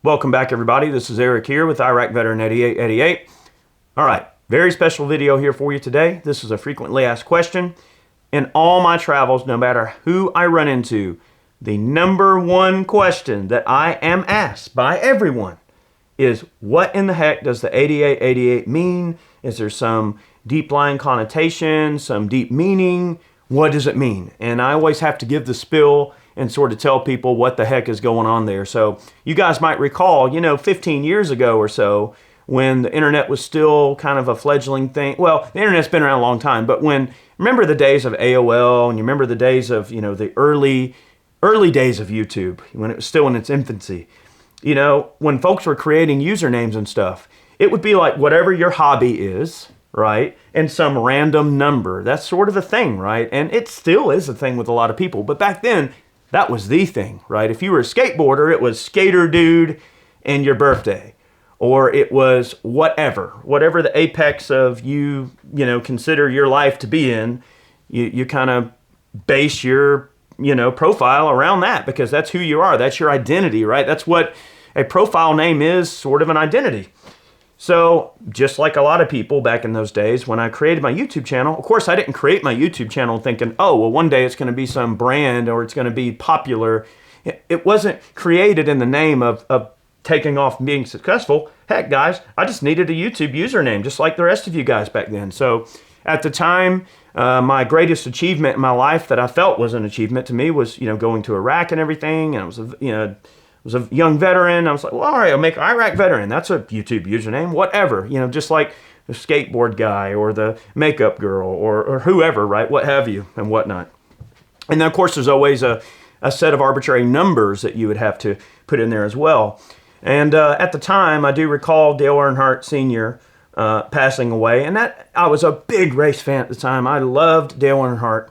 Welcome back, everybody. This is Eric here with Iraq Veteran 8888. All right, very special video here for you today. This is a frequently asked question. In all my travels, no matter who I run into, the number one question that I am asked by everyone is, what in the heck does the 8888 mean? Is there some deep-lying connotation, some deep meaning? What does it mean? And I always have to give the spill and sort of tell people what the heck is going on there. So you guys might recall, 15 years ago or so, when the internet was still kind of a fledgling thing. Well, the internet's been around a long time, but remember the days of AOL, and you remember the days of, the early days of YouTube, when it was still in its infancy. When folks were creating usernames and stuff, it would be like whatever your hobby is, right? And some random number. That's sort of a thing, right? And it still is a thing with a lot of people. But back then, that was the thing, right? If you were a skateboarder, it was skater dude and your birthday. Or it was whatever the apex of you consider your life to be in, you kind of base your, profile around that, because that's who you are. That's your identity, right? That's what a profile name is, sort of an identity. So just like a lot of people back in those days, when I created my YouTube channel, of course, I didn't create my YouTube channel thinking, oh, well, one day it's going to be some brand or it's going to be popular. It wasn't created in the name of taking off and being successful. Heck, guys, I just needed a YouTube username, just like the rest of you guys back then. So at the time, my greatest achievement in my life that I felt was an achievement to me was, going to Iraq and everything. And I was a young veteran. I was like, well, all right, I'll make Iraq Veteran. That's a YouTube username, whatever. Just like the skateboard guy or the makeup girl or whoever, right? What have you and whatnot. And then, of course, there's always a set of arbitrary numbers that you would have to put in there as well. And at the time, I do recall Dale Earnhardt Sr. Passing away. And that I was a big race fan at the time. I loved Dale Earnhardt.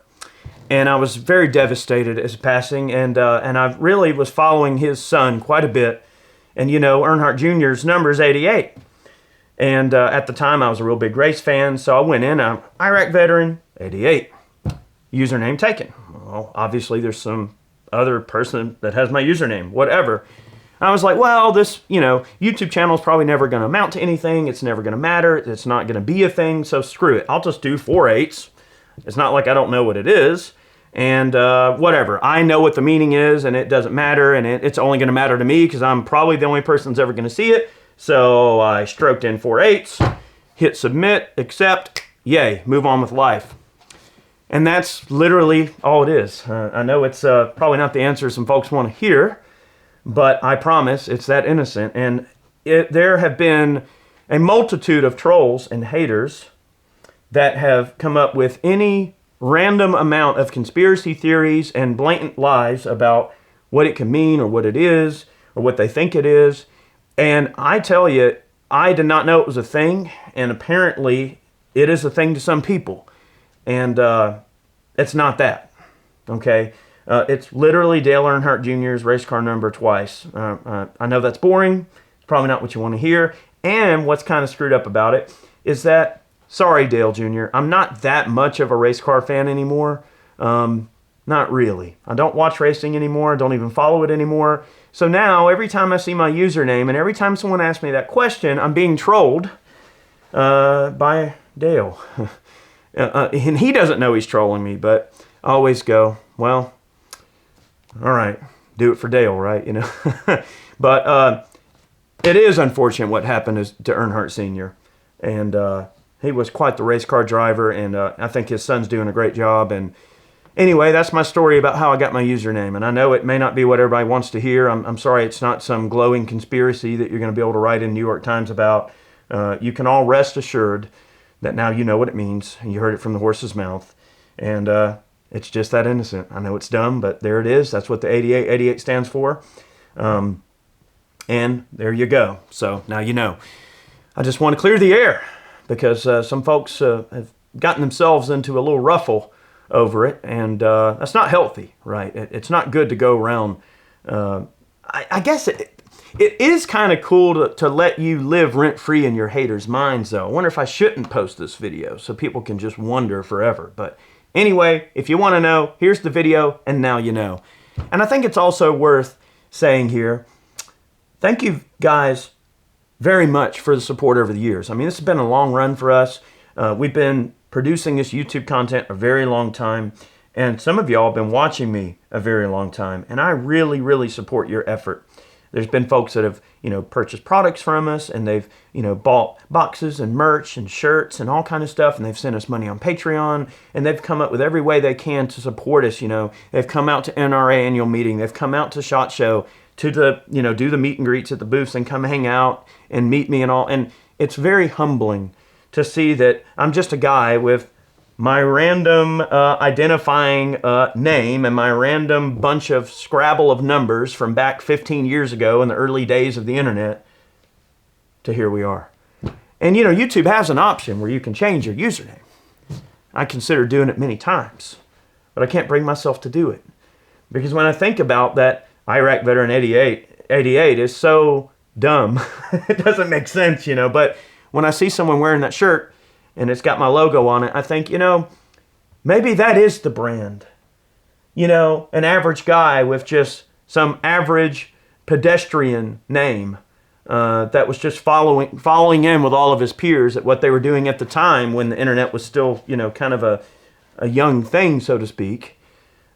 And I was very devastated at his passing, and I really was following his son quite a bit. And Earnhardt Jr.'s number is 88. And at the time, I was a real big race fan, so I went in, Iraq Veteran 88, username taken. Well, obviously there's some other person that has my username, whatever. I was like, well, this YouTube channel is probably never going to amount to anything. It's never going to matter. It's not going to be a thing, so screw it. I'll just do 4/8. It's not like I don't know what it is. And whatever. I know what the meaning is, and it doesn't matter, and it's only going to matter to me because I'm probably the only person that's ever going to see it. So I stroked in 4/8, hit submit, accept, yay, move on with life. And that's literally all it is. I know it's probably not the answer some folks want to hear, but I promise it's that innocent. And there have been a multitude of trolls and haters that have come up with any random amount of conspiracy theories and blatant lies about what it can mean or what it is or what they think it is. And I tell you, I did not know it was a thing, and apparently it is a thing to some people. And it's not that, okay? It's literally Dale Earnhardt Jr.'s race car number twice. I know that's boring. It's probably not what you want to hear. And what's kind of screwed up about it is that, sorry, Dale Jr., I'm not that much of a race car fan anymore. Not really. I don't watch racing anymore. I don't even follow it anymore. So now, every time I see my username and every time someone asks me that question, I'm being trolled by Dale. And he doesn't know he's trolling me, but I always go, well, all right, do it for Dale, right? But it is unfortunate what happened to Earnhardt Sr. And he was quite the race car driver, and I think his son's doing a great job. And anyway, that's my story about how I got my username. And I know it may not be what everybody wants to hear. I'm sorry it's not some glowing conspiracy that you're going to be able to write in New York Times about. You can all rest assured that now you know what it means. You heard it from the horse's mouth. And it's just that innocent. I know it's dumb, but there it is. That's what the 8888 stands for. And there you go. So now you know. I just want to clear the air, because some folks have gotten themselves into a little ruffle over it, and that's not healthy, right? It's not good to go around. I guess it is kind of cool to let you live rent-free in your haters' minds, though. I wonder if I shouldn't post this video so people can just wonder forever. But anyway, if you want to know, here's the video, and now you know. And I think it's also worth saying here, thank you guys very much for the support over the years. I mean, this has been a long run for us. We've been producing this YouTube content a very long time, and some of y'all have been watching me a very long time, and I really, really support your effort. There's been folks that have, purchased products from us, and they've, bought boxes and merch and shirts and all kind of stuff, and they've sent us money on Patreon, and they've come up with every way they can to support us. They've come out to NRA annual meeting, they've come out to SHOT Show, to the, do the meet and greets at the booths and come hang out and meet me and all. And it's very humbling to see that I'm just a guy with my random identifying name and my random bunch of scrabble of numbers from back 15 years ago in the early days of the internet to here we are. And YouTube has an option where you can change your username. I consider doing it many times, but I can't bring myself to do it. Because when I think about that, Iraq Veteran 88 is so dumb. It doesn't make sense, but when I see someone wearing that shirt and it's got my logo on it, I think, maybe that is the brand. An average guy with just some average pedestrian name that was just following in with all of his peers at what they were doing at the time when the internet was still, kind of a young thing, so to speak.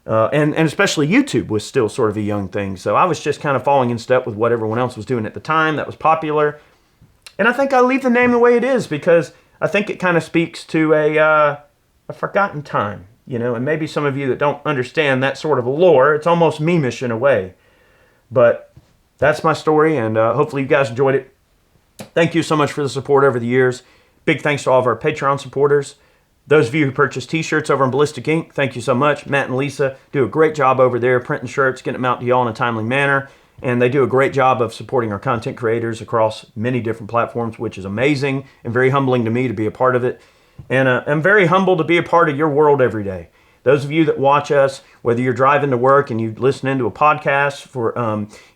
And especially YouTube was still sort of a young thing. So I was just kind of falling in step with what everyone else was doing at the time that was popular. And I think I leave the name the way it is because I think it kind of speaks to a forgotten time, and maybe some of you that don't understand that sort of a lore, it's almost meme-ish in a way. But that's my story, and hopefully you guys enjoyed it. Thank you so much for the support over the years. Big thanks to all of our Patreon supporters. Those of you who purchase t-shirts over on Ballistic Ink, thank you so much. Matt and Lisa do a great job over there printing shirts, getting them out to y'all in a timely manner. And they do a great job of supporting our content creators across many different platforms, which is amazing and very humbling to me to be a part of it. And I'm very humbled to be a part of your world every day. Those of you that watch us, whether you're driving to work and you listen into a podcast for,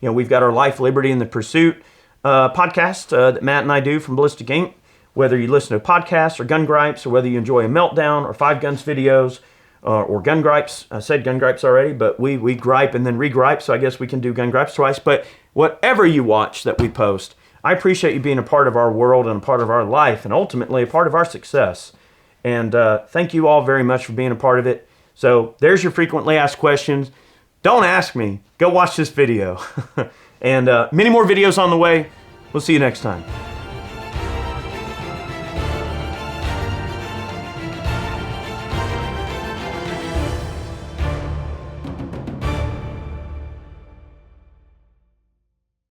we've got our Life, Liberty, and the Pursuit podcast that Matt and I do from Ballistic Ink. Whether you listen to podcasts or gun gripes, or whether you enjoy a meltdown or 5 Guns videos or gun gripes. I said gun gripes already, but we gripe and then re-gripe, so I guess we can do gun gripes twice. But whatever you watch that we post, I appreciate you being a part of our world and a part of our life and ultimately a part of our success. And thank you all very much for being a part of it. So there's your frequently asked questions. Don't ask me. Go watch this video. And many more videos on the way. We'll see you next time.